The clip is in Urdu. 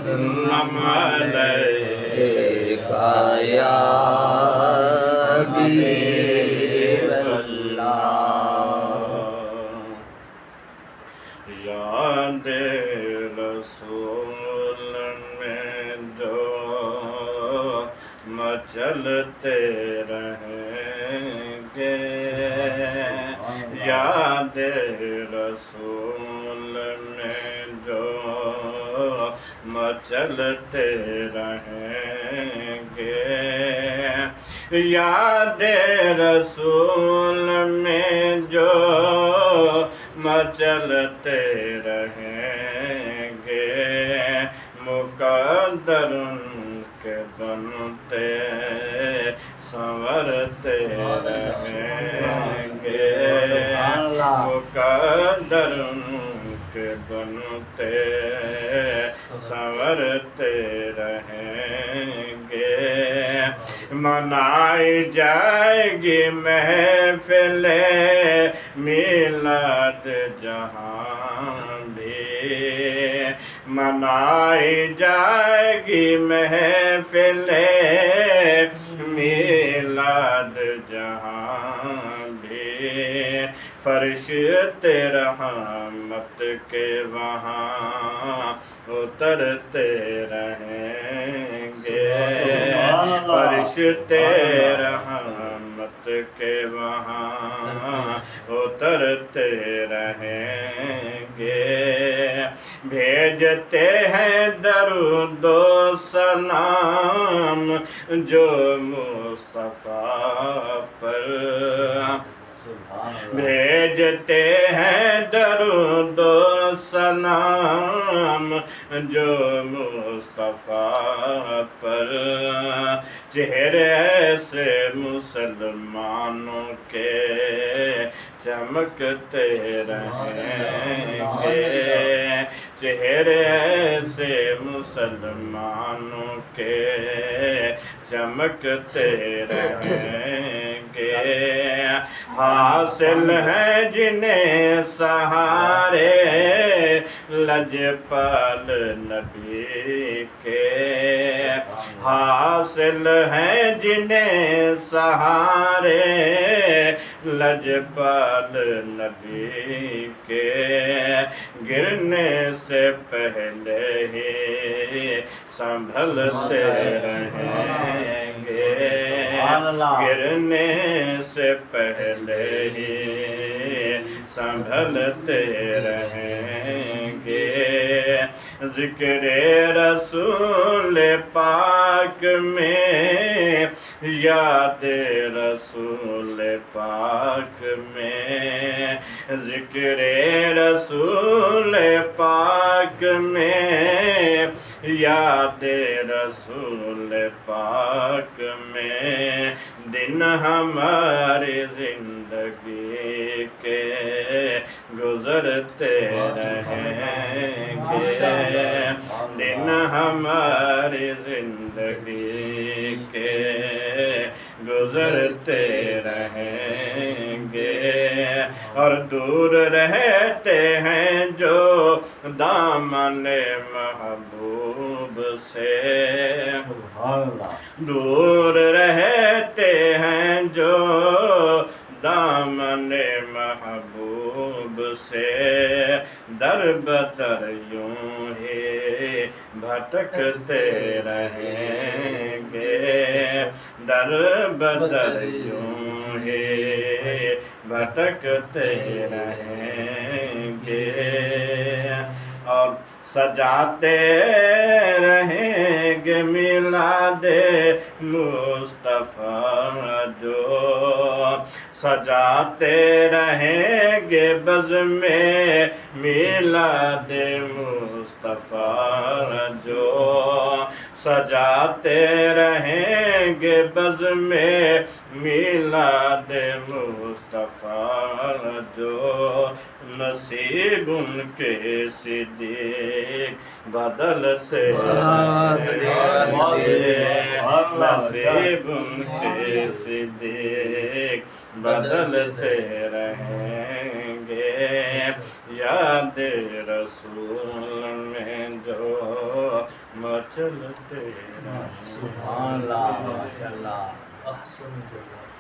وسلم علیکہ یا حبیب اللہ یاد رسول میں جو مچلتے رہیں گے یاد رسول میں جو مچلتے رہیں گے یاد رسول میں جو مچلتے رہیں گے مقدر ان کے بنتے سنورتے رہیں گے مقدر ان کے بنتے سنورتے رہیں گے منائی جائے گی محفل میلاد جہاں بھی منائی جائے گی محفل میلاد جہاں بھی فرشت رحمت کے وہاں اترتے رہیں گے فرشت رحمت کے وہاں اترتے رہیں گے بھیجتے ہیں درود و سلام جو مصطفیٰ پر بھیجتے ہیں درود و سلام جو مصطفیٰ پر چہرے سے مسلمانوں کے چمکتے رہیں گے چہرے سے مسلمانوں کے چمکتے رہیں گے حاصل ہیں جنہیں سہارے لجپال نبی کے حاصل ہیں جنہیں سہارے لجپال نبی کے گرنے سے پہلے ہی سنبھلتے رہیں گے گرنے سے پہلے ہی سنبھلتے رہیں گے ذکر رسول پاک میں یاد رسول پاک میں ذکر رسول پاک میں یاد رسول پاک میں دن ہماری زندگی کے گزرتے رہیں گے دن ہماری زندگی کے گزرتے رہیں گے اور دور رہتے ہیں جو دامن محبوب سے دور رہتے ہیں جو دامن محبوب سے در بدر یوں ہی بھٹکتے رہیں گے در بدر یوں ہی بھٹکتے رہیں گے اور سجاتے رہیں گے میلاد مصطفیٰ جو سجاتے رہیں گے بزم میلاد مصطفیٰ جو سجاتے رہیں گے بزم میلاد مصطفیٰ جو نصیب ان کے صدیق بدل سے نصیب ان کے صدیق بدلتے رہیں گے یاد رسول میں جو چلتے رہیں سبحان اللہ، ماشاء اللہ، احسن جزاک